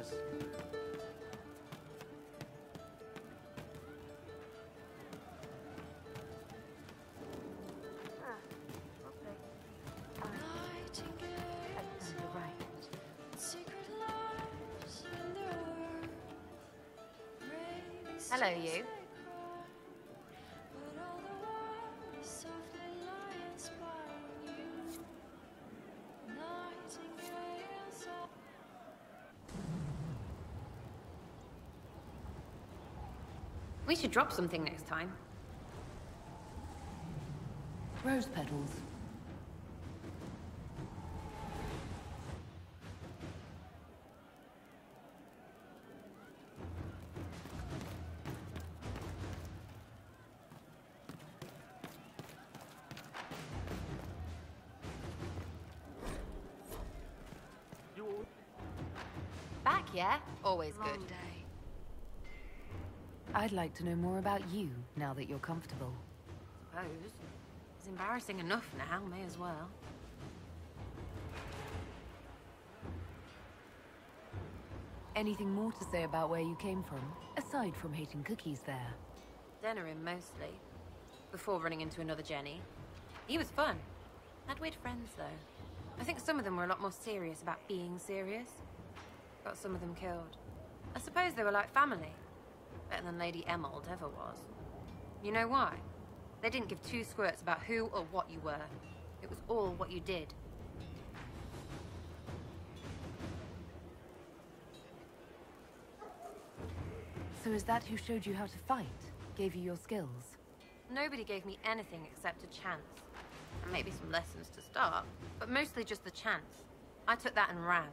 Cheers. Hello, you. We should drop something next time. Rose petals. Back, yeah? Always good. Long day. I'd like to know more about you, now that you're comfortable. Suppose. It's embarrassing enough now, may as well. Anything more to say about where you came from, aside from hating cookies there? Denerim, mostly. Before running into another Jenny. He was fun. Had weird friends, though. I think some of them were a lot more serious about being serious. Got some of them killed. I suppose they were like family. Better than Lady Emerald ever was. You know why? They didn't give two squirts about who or what you were. It was all what you did. So is that who showed you how to fight? Gave you your skills? Nobody gave me anything except a chance. And maybe some lessons to start, but mostly just the chance. I took that and ran.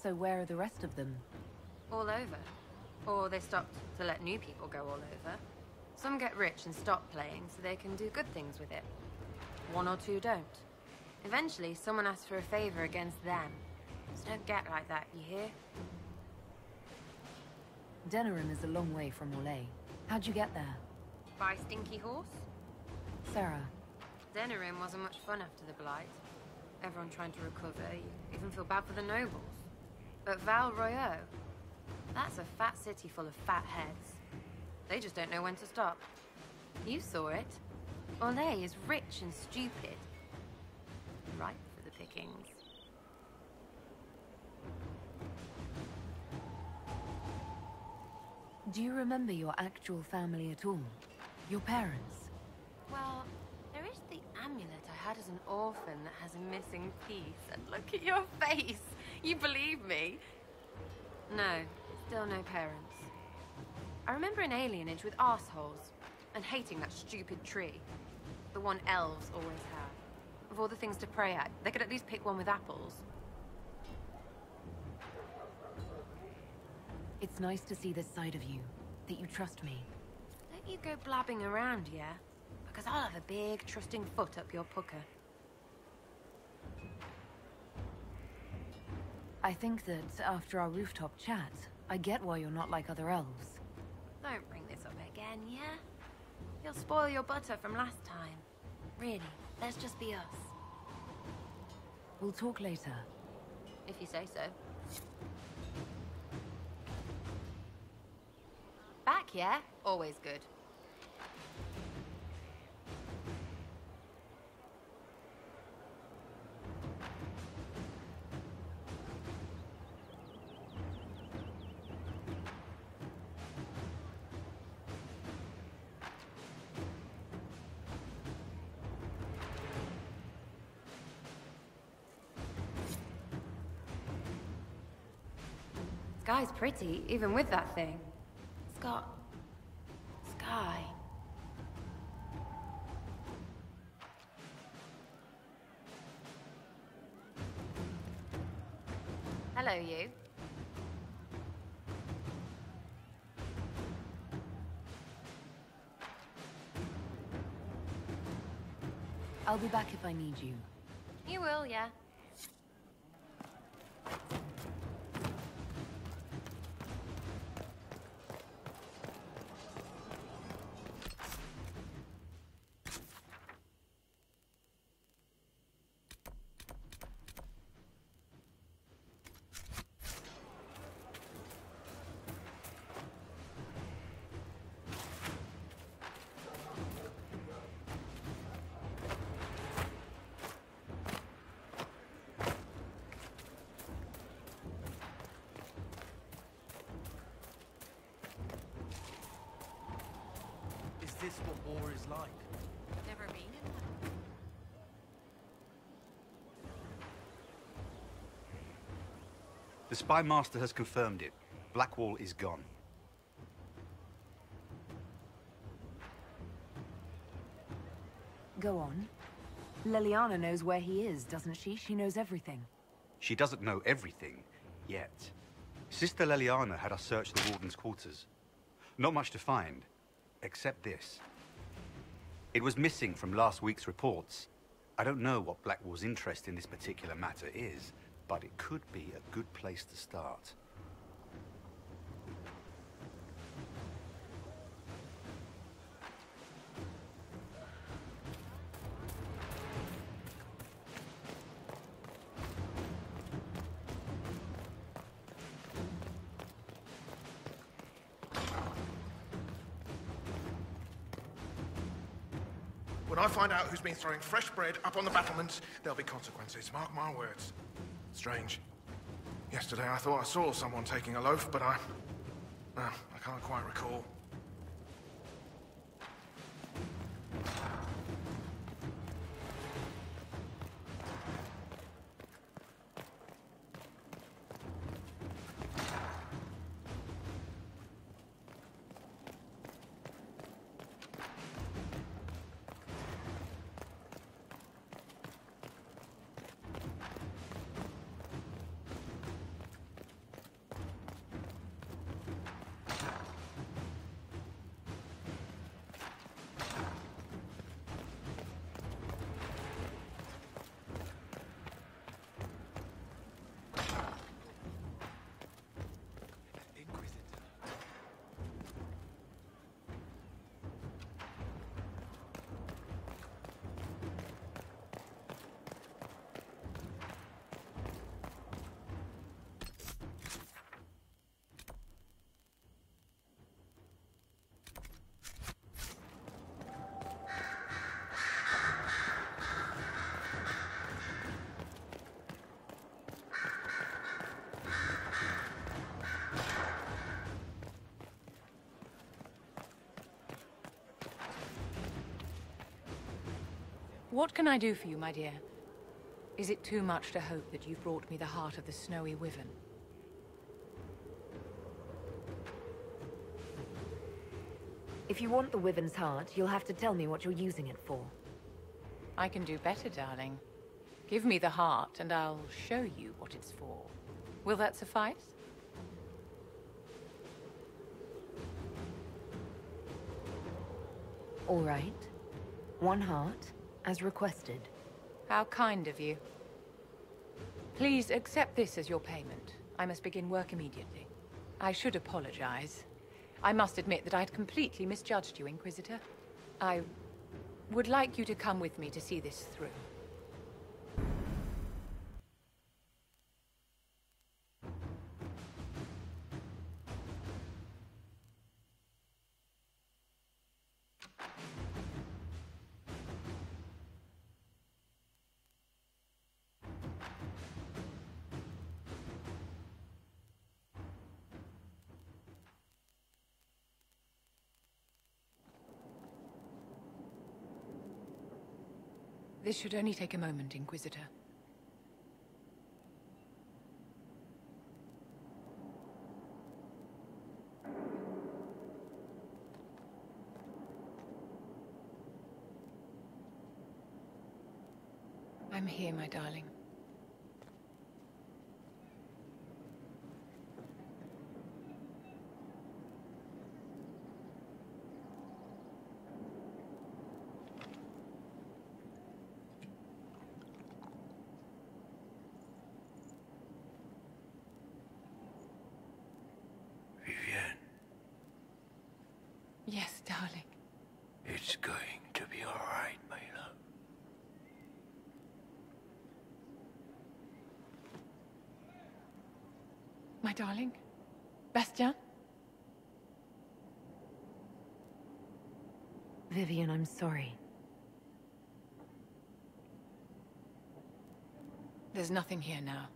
So where are the rest of them? All over. Or they stopped to let new people go all over. Some get rich and stop playing so they can do good things with it. One or two don't. Eventually, someone asks for a favor against them. So don't get like that, you hear? Denerim is a long way from Orlais. How'd you get there? By Stinky Horse? Sarah. Denerim wasn't much fun after the Blight. Everyone trying to recover. You even feel bad for the nobles. But Val Royeaux, that's a fat city full of fat heads. They just don't know when to stop. You saw it. Orlais is rich and stupid. Ripe for the pickings. Do you remember your actual family at all? Your parents? Well, there is the amulet I had as an orphan that has a missing piece. And look at your face. You believe me? No, still no parents. I remember an alienage with arseholes and hating that stupid tree. The one elves always have. Of all the things to pray at, they could at least pick one with apples. It's nice to see this side of you, that you trust me. Don't you go blabbing around, yeah? Because I'll have a big, trusting foot up your pucker. I think that after our rooftop chat, I get why you're not like other elves. Don't bring this up again, yeah? You'll spoil your butter from last time. Really, let's just be us. We'll talk later. If you say so. Back, yeah? Always good. Sky's pretty, even with that thing. It's got... sky. Hello, you. I'll be back if I need you. You will, yeah. this what war is like? Never been in one. The Spy Master has confirmed it. Blackwall is gone. Go on. Leliana knows where he is, doesn't she? She knows everything. She doesn't know everything, yet. Sister Leliana had us search the Warden's quarters. Not much to find, except this. It was missing from last week's reports. I don't know what Blackwall's interest in this particular matter is, but it could be a good place to start. When I find out who's been throwing fresh bread up on the battlements, there'll be consequences, mark my words. Strange. Yesterday I thought I saw someone taking a loaf, but I can't quite recall. What can I do for you, my dear? Is it too much to hope that you've brought me the heart of the snowy wyvern? If you want the wyvern's heart, you'll have to tell me what you're using it for. I can do better, darling. Give me the heart, and I'll show you what it's for. Will that suffice? All right. One heart, as requested. How kind of you. Please accept this as your payment. I must begin work immediately. I should apologize. I must admit that I'd completely misjudged you, Inquisitor. I would like you to come with me to see this through. This should only take a moment, Inquisitor. I'm here, my darling. Yes, darling. It's going to be all right, my love. My darling? Bastien? Vivian, I'm sorry. There's nothing here now.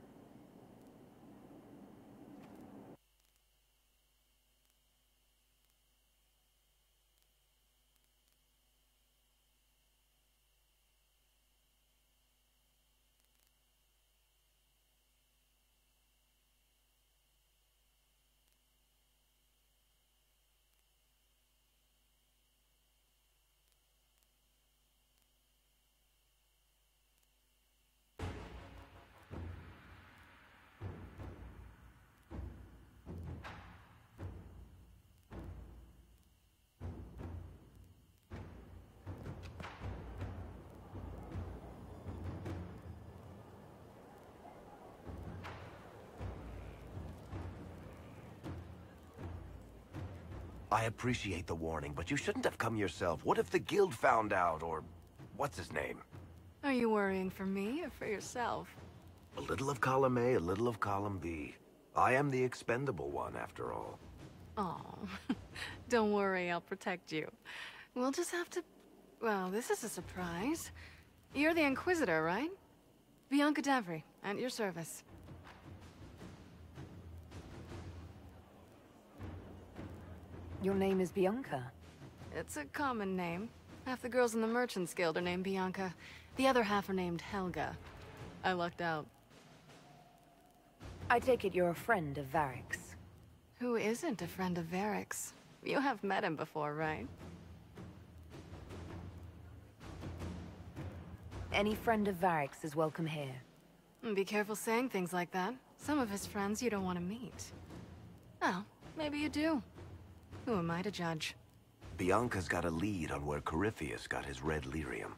I appreciate the warning, but you shouldn't have come yourself. What if the guild found out, or... what's his name? Are you worrying for me or for yourself? A little of column A, a little of column B. I am the expendable one, after all. Oh, don't worry, I'll protect you. We'll just have to... Well, this is a surprise. You're the Inquisitor, right? Bianca Davry, at your service. Your name is Bianca? It's a common name. Half the girls in the Merchants Guild are named Bianca. The other half are named Helga. I lucked out. I take it you're a friend of Varric's. Who isn't a friend of Varric's? You have met him before, right? Any friend of Varric's is welcome here. Be careful saying things like that. Some of his friends you don't want to meet. Well, maybe you do. Who am I to judge? Bianca's got a lead on where Corypheus got his red lyrium.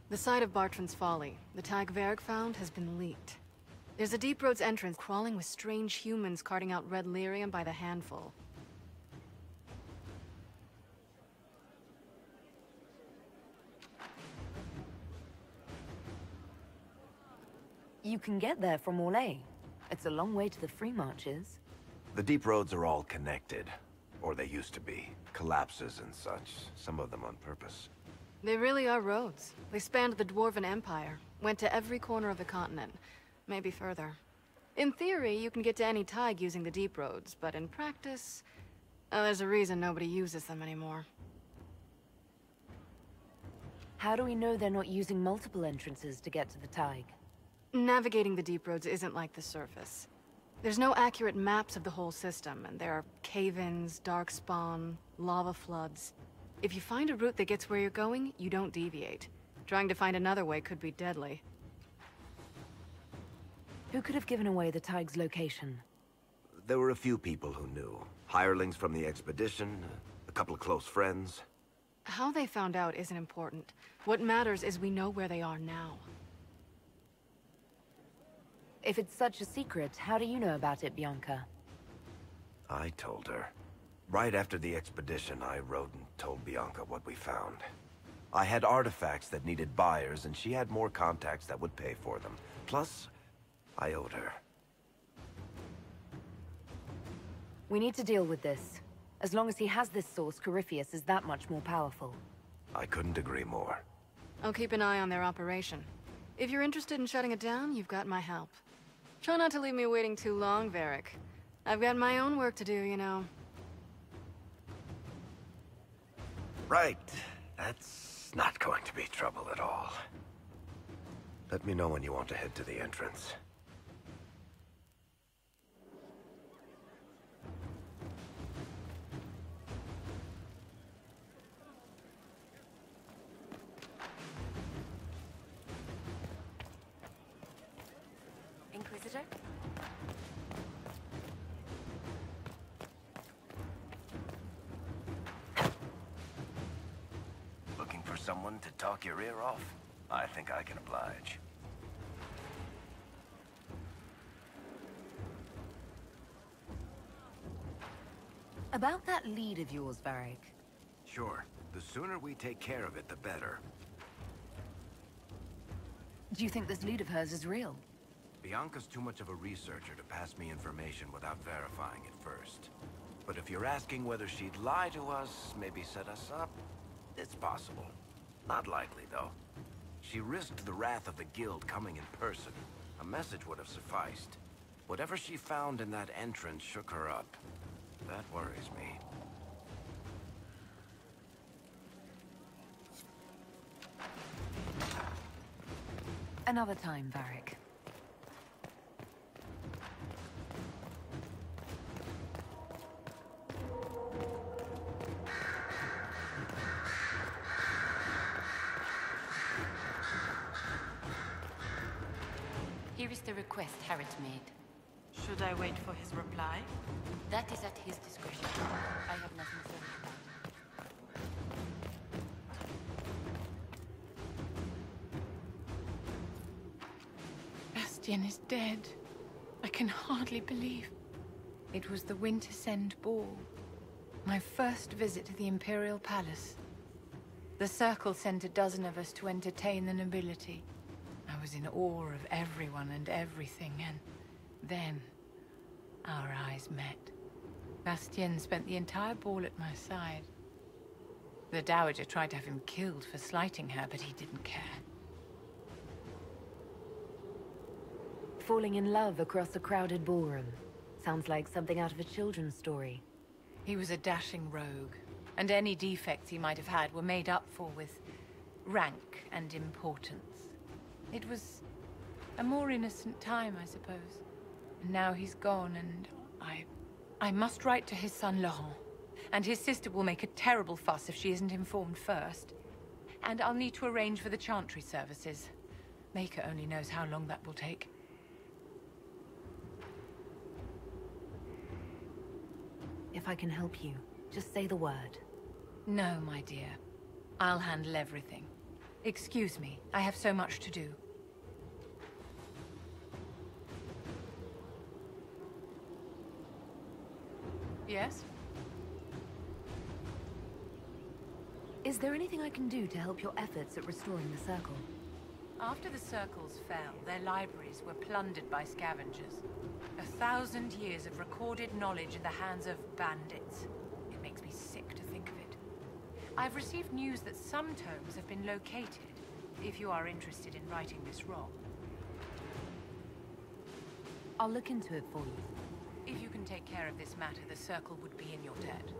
The site of Bartran's Folly, the tag Varric found, has been leaked. There's a deep roads entrance crawling with strange humans carting out red lyrium by the handful. You can get there from Orlais. It's a long way to the free marches. The deep roads are all connected. Or they used to be. Collapses and such. Some of them on purpose. They really are roads. They spanned the Dwarven Empire, went to every corner of the continent, maybe further. In theory, you can get to any thaig using the deep roads, but in practice, there's a reason nobody uses them anymore. How do we know they're not using multiple entrances to get to the thaig? Navigating the deep roads isn't like the surface. There's no accurate maps of the whole system, and there are cave-ins, darkspawn, lava floods. If you find a route that gets where you're going, you don't deviate. Trying to find another way could be deadly. Who could have given away the thaig's location? There were a few people who knew. Hirelings from the expedition, a couple of close friends. How they found out isn't important. What matters is we know where they are now. If it's such a secret, how do you know about it, Bianca? I told her. Right after the expedition, I wrote and told Bianca what we found. I had artifacts that needed buyers, and she had more contacts that would pay for them. Plus, I owed her. We need to deal with this. As long as he has this source, Corypheus is that much more powerful. I couldn't agree more. I'll keep an eye on their operation. If you're interested in shutting it down, you've got my help. Try not to leave me waiting too long, Varric. I've got my own work to do, you know. Right. That's not going to be trouble at all. Let me know when you want to head to the entrance. Inquisitor? Looking for someone to talk your ear off? I think I can oblige. About that lead of yours, Varric. Sure. The sooner we take care of it, the better. Do you think this lead of hers is real? Bianca's too much of a researcher to pass me information without verifying it first. But if you're asking whether she'd lie to us, maybe set us up, it's possible. Not likely, though. She risked the wrath of the guild coming in person. A message would have sufficed. Whatever she found in that entrance shook her up. That worries me. Another time, Varric. Here is the request Harrod made. Should I wait for his reply? That is at his discretion. I have nothing further about it. Bastian is dead. I can hardly believe. It was the Wintersend Ball. My first visit to the Imperial Palace. The Circle sent a dozen of us to entertain the nobility. I was in awe of everyone and everything, and then our eyes met. Bastien spent the entire ball at my side. The Dowager tried to have him killed for slighting her, but he didn't care. Falling in love across a crowded ballroom. Sounds like something out of a children's story. He was a dashing rogue, and any defects he might have had were made up for with rank and importance. It was a more innocent time, I suppose. And now he's gone, and I must write to his son Laurent. And his sister will make a terrible fuss if she isn't informed first. And I'll need to arrange for the Chantry services. Maker only knows how long that will take. If I can help you, just say the word. No, my dear. I'll handle everything. Excuse me, I have so much to do. Yes? Is there anything I can do to help your efforts at restoring the Circle? After the Circles fell, their libraries were plundered by scavengers. 1,000 years of recorded knowledge in the hands of bandits. It makes me sick to think of it. I've received news that some tomes have been located, if you are interested in righting this wrong. I'll look into it for you. If you can take care of this matter, the Circle would be in your debt.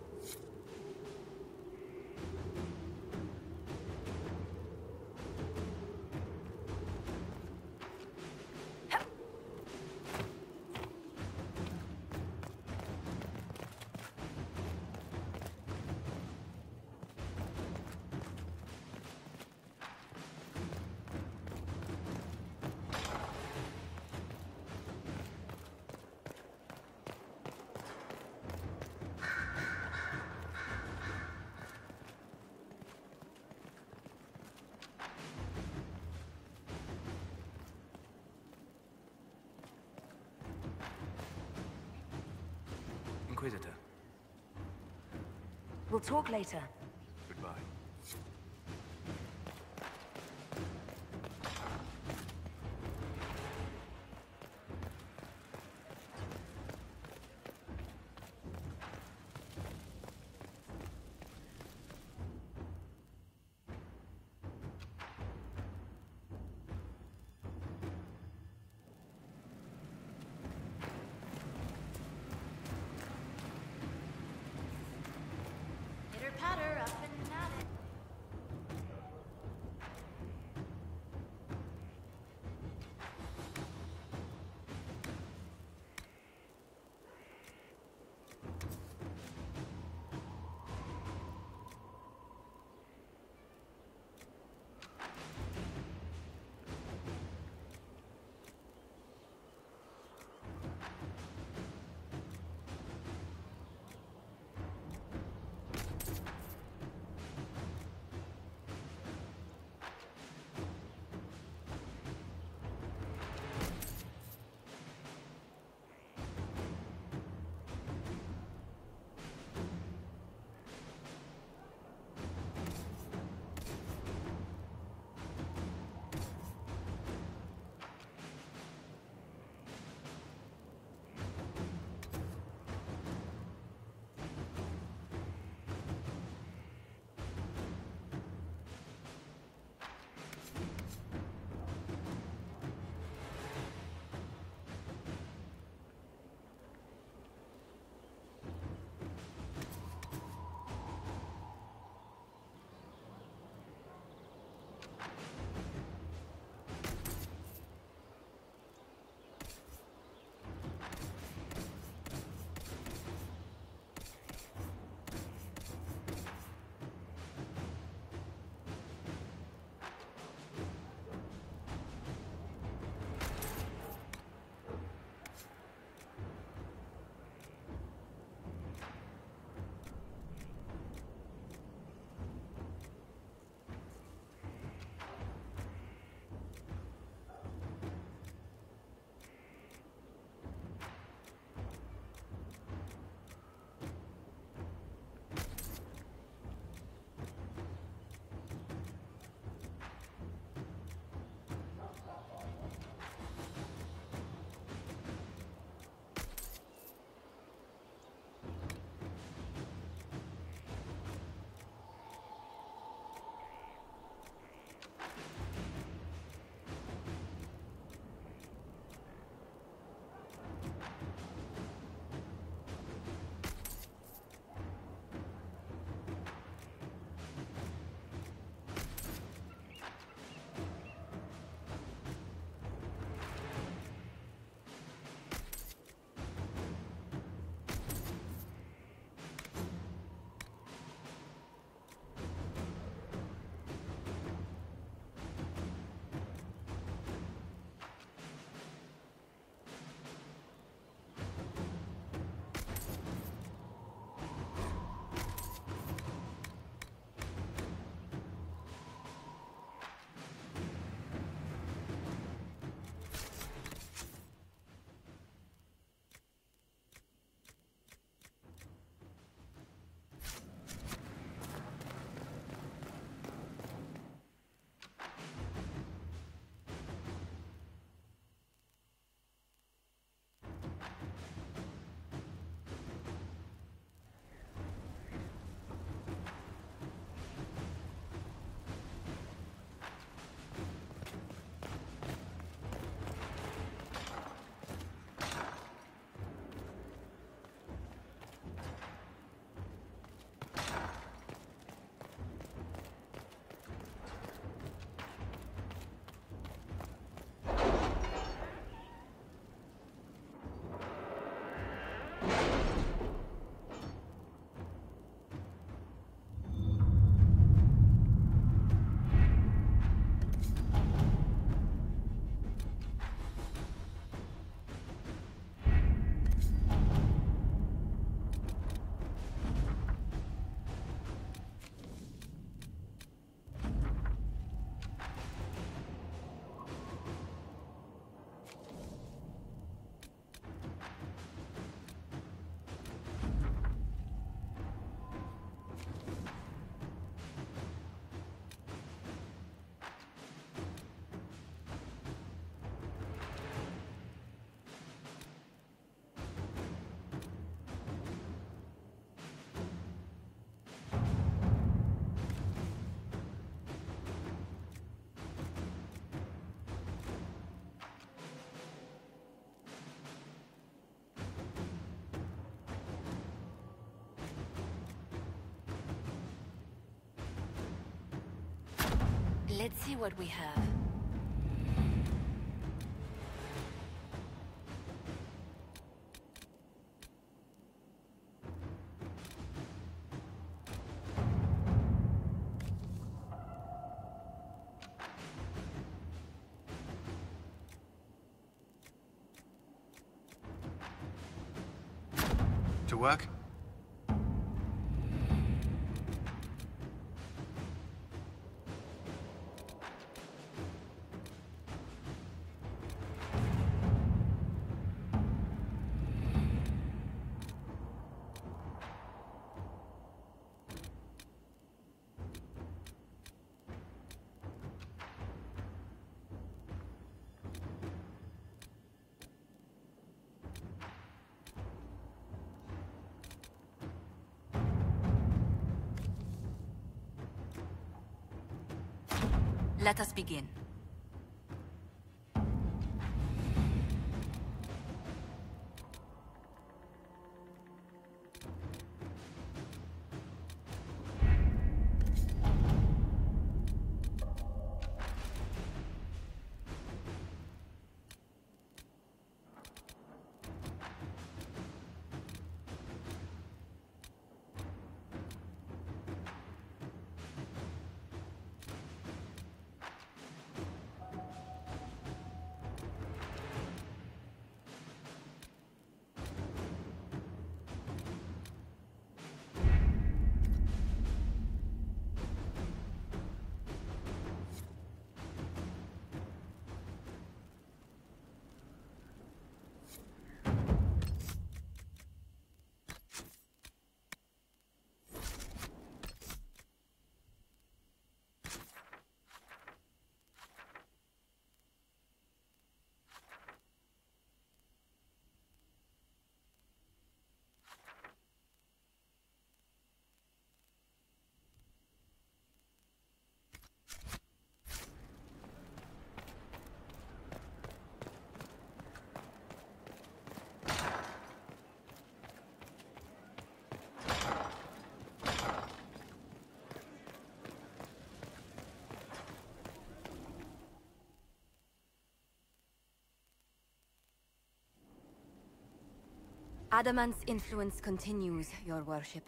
Inquisitor. We'll talk later. Goodbye. Pitter patter Let's see what we have. To work? Let us begin. Adamant's influence continues, your worship.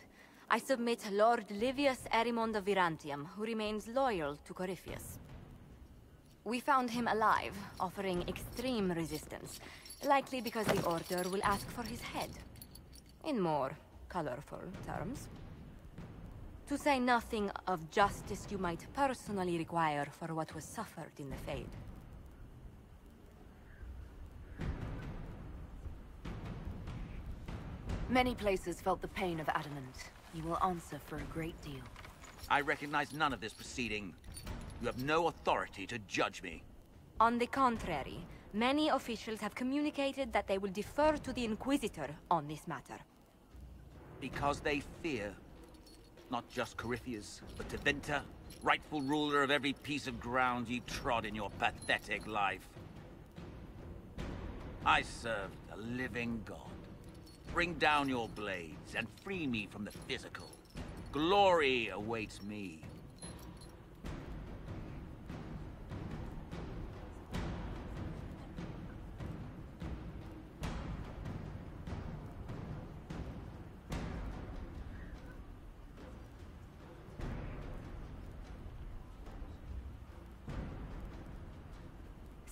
I submit Lord Livius Erimond of Virantium, who remains loyal to Corypheus. We found him alive, offering extreme resistance, likely because the Order will ask for his head. In more colorful terms. To say nothing of justice you might personally require for what was suffered in the Fade. Many places felt the pain of Adamant. You will answer for a great deal. I recognize none of this proceeding. You have no authority to judge me. On the contrary, many officials have communicated that they will defer to the Inquisitor on this matter. Because they fear. Not just Corypheus, but Tevinter, rightful ruler of every piece of ground you trod in your pathetic life. I serve the living God. Bring down your blades and free me from the physical. Glory awaits me.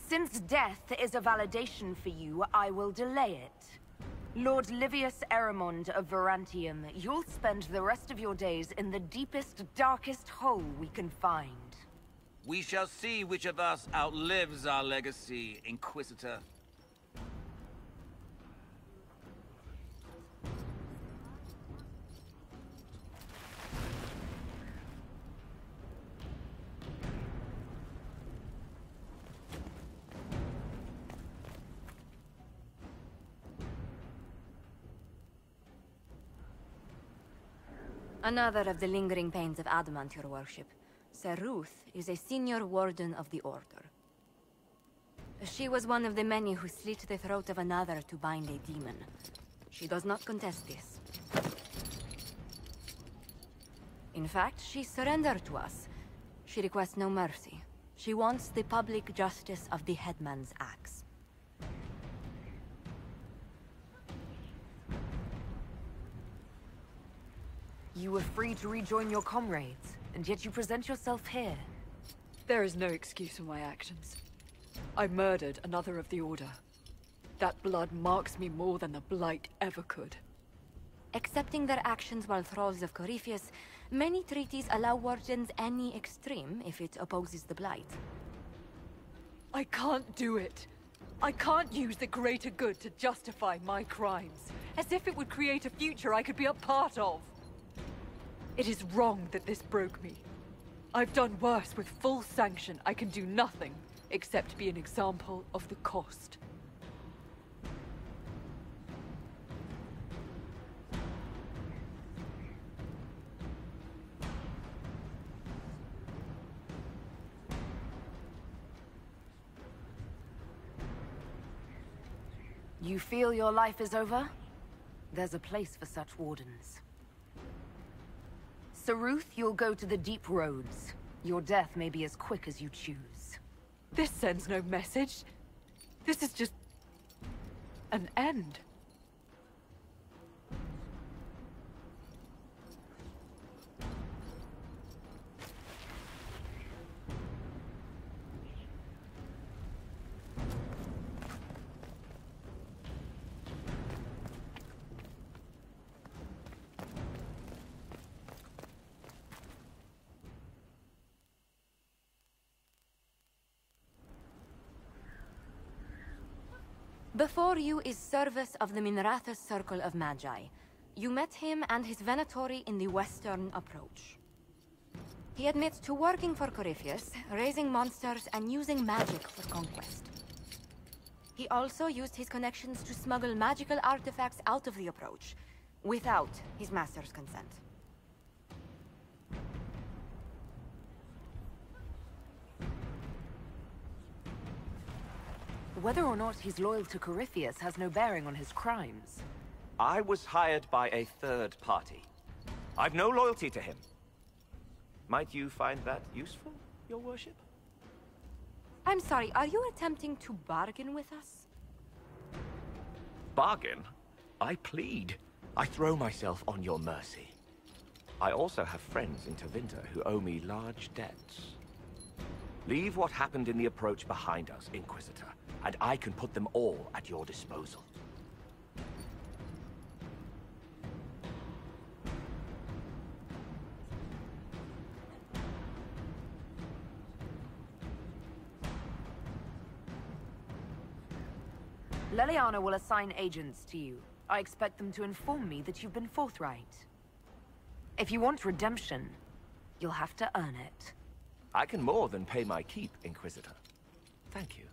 Since death is a validation for you, I will delay it. Lord Livius Erimond of Virantium, you'll spend the rest of your days in the deepest, darkest hole we can find. We shall see which of us outlives our legacy, Inquisitor. Another of the lingering pains of Adamant, your worship. Sir Ruth is a senior warden of the Order. She was one of the many who slit the throat of another to bind a demon. She does not contest this. In fact, she surrendered to us. She requests no mercy, She wants the public justice of the headman's axe. You were free to rejoin your comrades, and yet you present yourself here. There is no excuse for my actions. I murdered another of the Order. That blood marks me more than the Blight ever could. Accepting their actions while thralls of Corypheus, many treaties allow wardens any extreme if it opposes the Blight. I can't do it. I can't use the greater good to justify my crimes, as if it would create a future I could be a part of. It is wrong that this broke me. I've done worse with full sanction. I can do nothing except be an example of the cost. You feel your life is over? There's a place for such wardens. Saruth, you'll go to the deep roads. Your death may be as quick as you choose. This sends no message. This is just an end. Before you is Service of the Minrathous Circle of Magi. You met him and his Venatori in the western approach. He admits to working for Corypheus, raising monsters, and using magic for conquest. He also used his connections to smuggle magical artifacts out of the approach, without his master's consent. Whether or not he's loyal to Corypheus has no bearing on his crimes. I was hired by a third party. I've no loyalty to him. Might you find that useful, your worship? I'm sorry, are you attempting to bargain with us? Bargain? I plead. I throw myself on your mercy. I also have friends in Tevinter who owe me large debts. Leave what happened in the approach behind us, Inquisitor, and I can put them all at your disposal. Leliana will assign agents to you. I expect them to inform me that you've been forthright. If you want redemption, you'll have to earn it. I can more than pay my keep, Inquisitor. Thank you.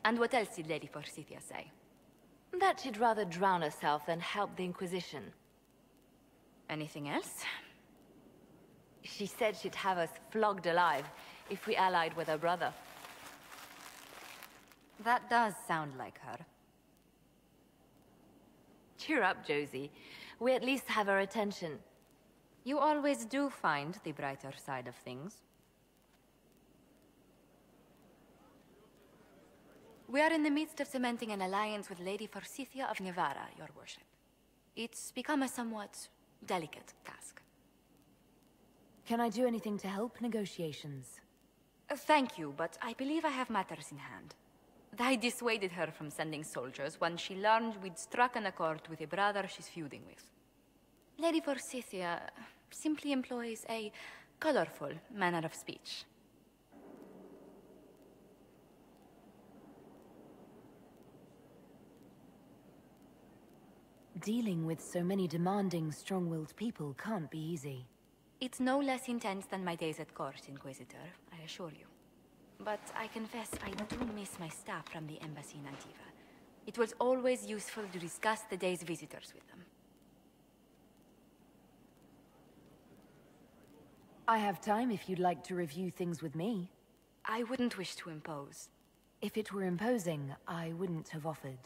And what else did Lady Forsythia say? That she'd rather drown herself than help the Inquisition. Anything else? She said she'd have us flogged alive if we allied with her brother. That does sound like her. Cheer up, Josie. We at least have her attention. You always do find the brighter side of things. We are in the midst of cementing an alliance with Lady Forsythia of Navarra, your worship. It's become a somewhat delicate task. Can I do anything to help negotiations? Thank you, but I believe I have matters in hand. I dissuaded her from sending soldiers when she learned we'd struck an accord with a brother she's feuding with. Lady Forsythia simply employs a colorful manner of speech. Dealing with so many demanding, strong-willed people can't be easy. It's no less intense than my days at court, Inquisitor, I assure you. But I confess I do miss my staff from the embassy in Antiva. It was always useful to discuss the day's visitors with them. I have time if you'd like to review things with me. I wouldn't wish to impose. If it were imposing, I wouldn't have offered.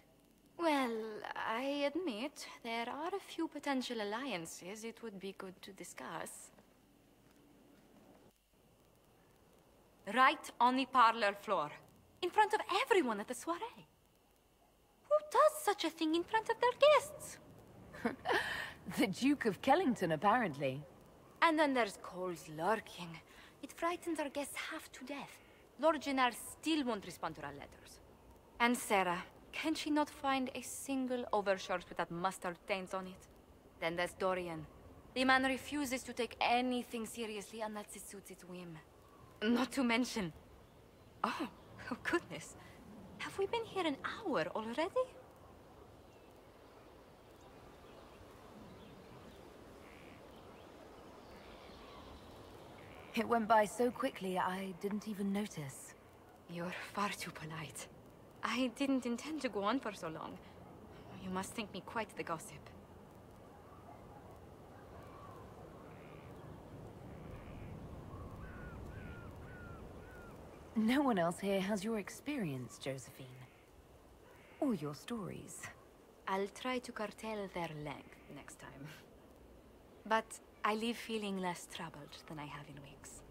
Well, I admit, there are a few potential alliances it would be good to discuss. Right on the parlor floor, in front of everyone at the soiree. Who does such a thing in front of their guests? The Duke of Kellington, apparently. And then there's Cole's lurking. It frightens our guests half to death. Lord Gennar still won't respond to our letters. And Sarah, can she not find a single overshirt without mustard stains on it? Then there's Dorian. The man refuses to take anything seriously unless it suits its whim. Not to mention... Oh goodness. Have we been here an hour already? It went by so quickly, I didn't even notice. You're far too polite. I didn't intend to go on for so long. You must think me quite the gossip. No one else here has your experience, Josephine. Or your stories. I'll try to curtail their length next time. But I leave feeling less troubled than I have in weeks.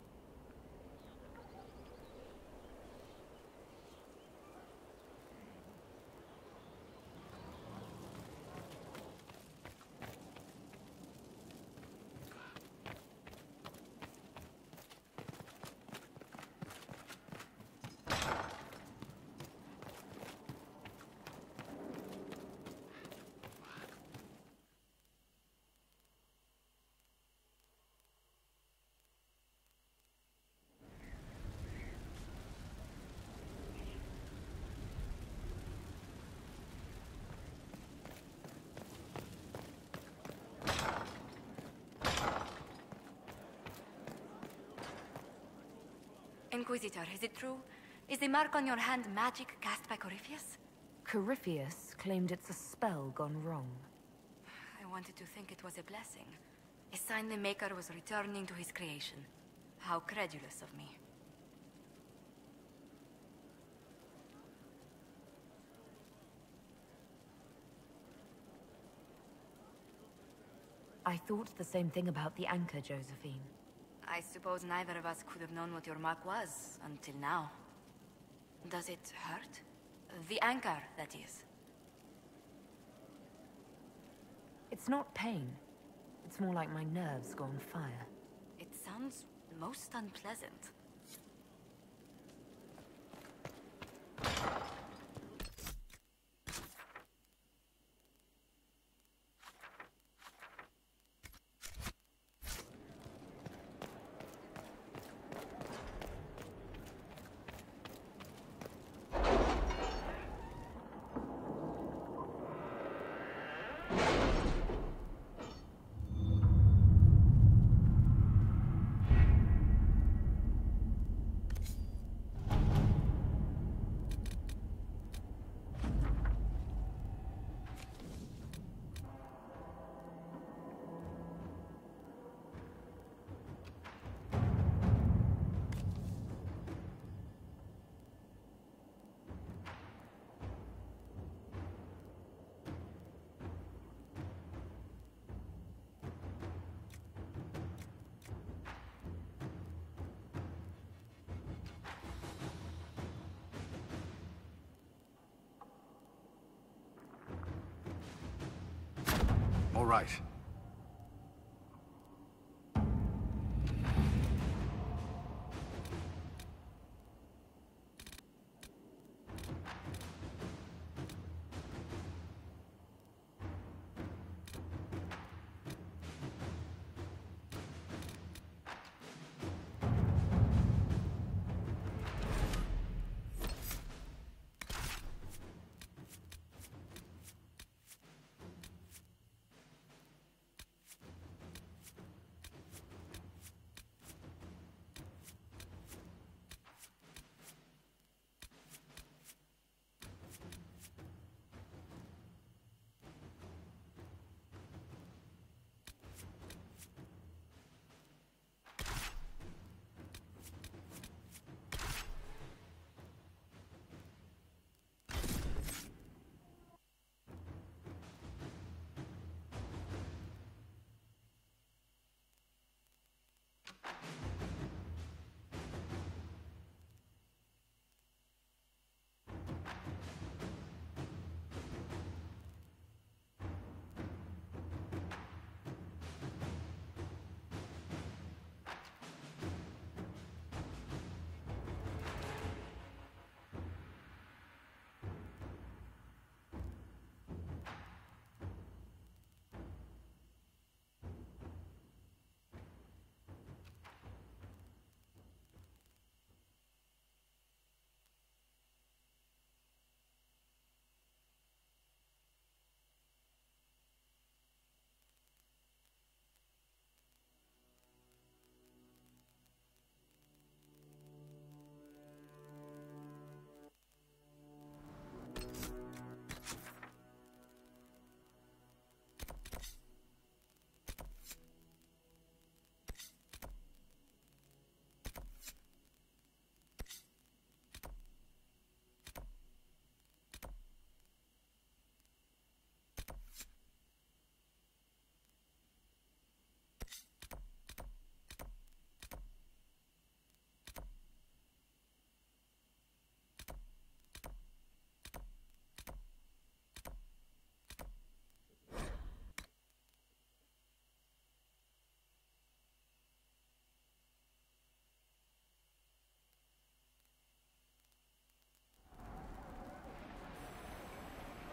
Inquisitor, is it true? Is the mark on your hand magic cast by Corypheus? Corypheus claimed it's a spell gone wrong. I wanted to think it was a blessing. A sign the Maker was returning to his creation. How credulous of me. I thought the same thing about the anchor, Josephine. I suppose neither of us could have known what your mark was until now. Does it hurt? The anchor, that is. It's not pain. It's more like my nerves go on fire. It sounds most unpleasant. right.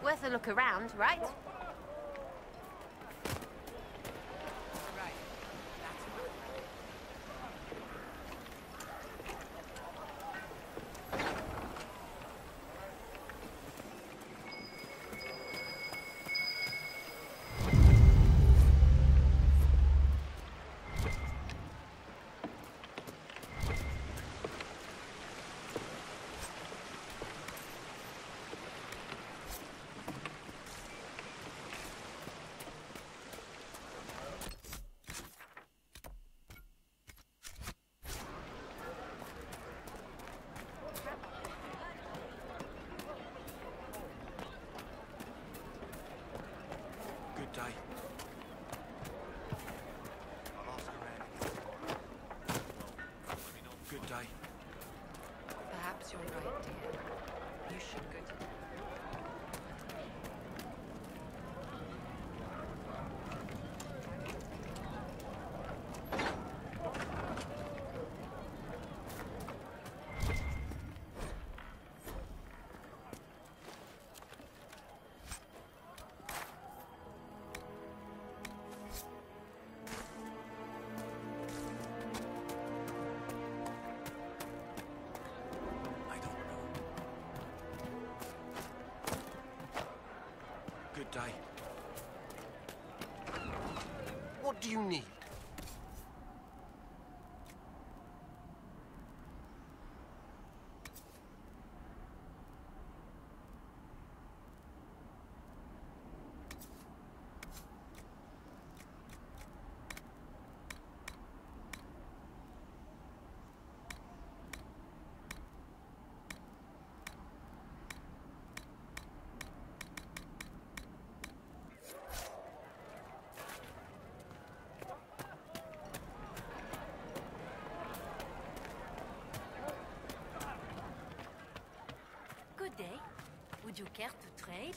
Worth a look around, right? Perhaps you're right, dear. You should go to... Day. What do you need? Good day. Would you care to trade?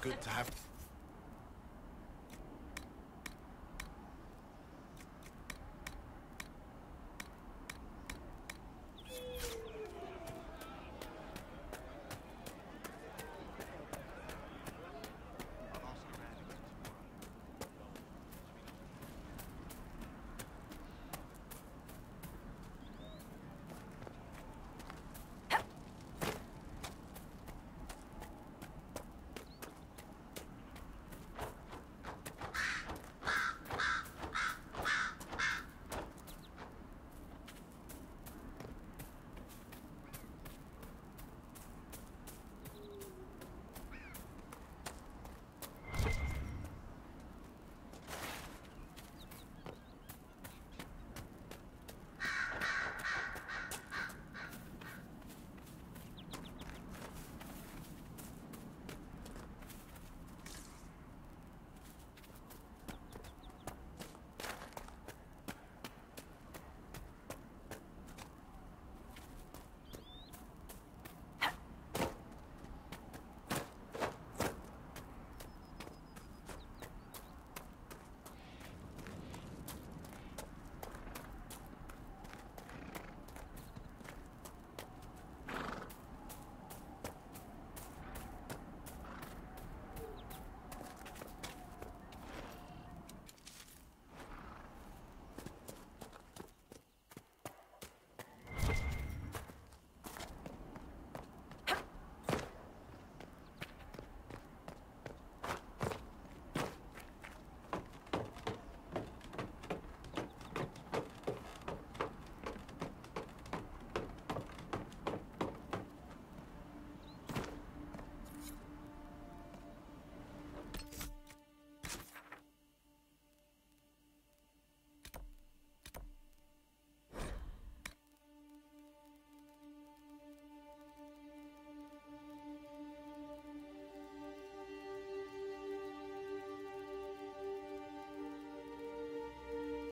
good to have...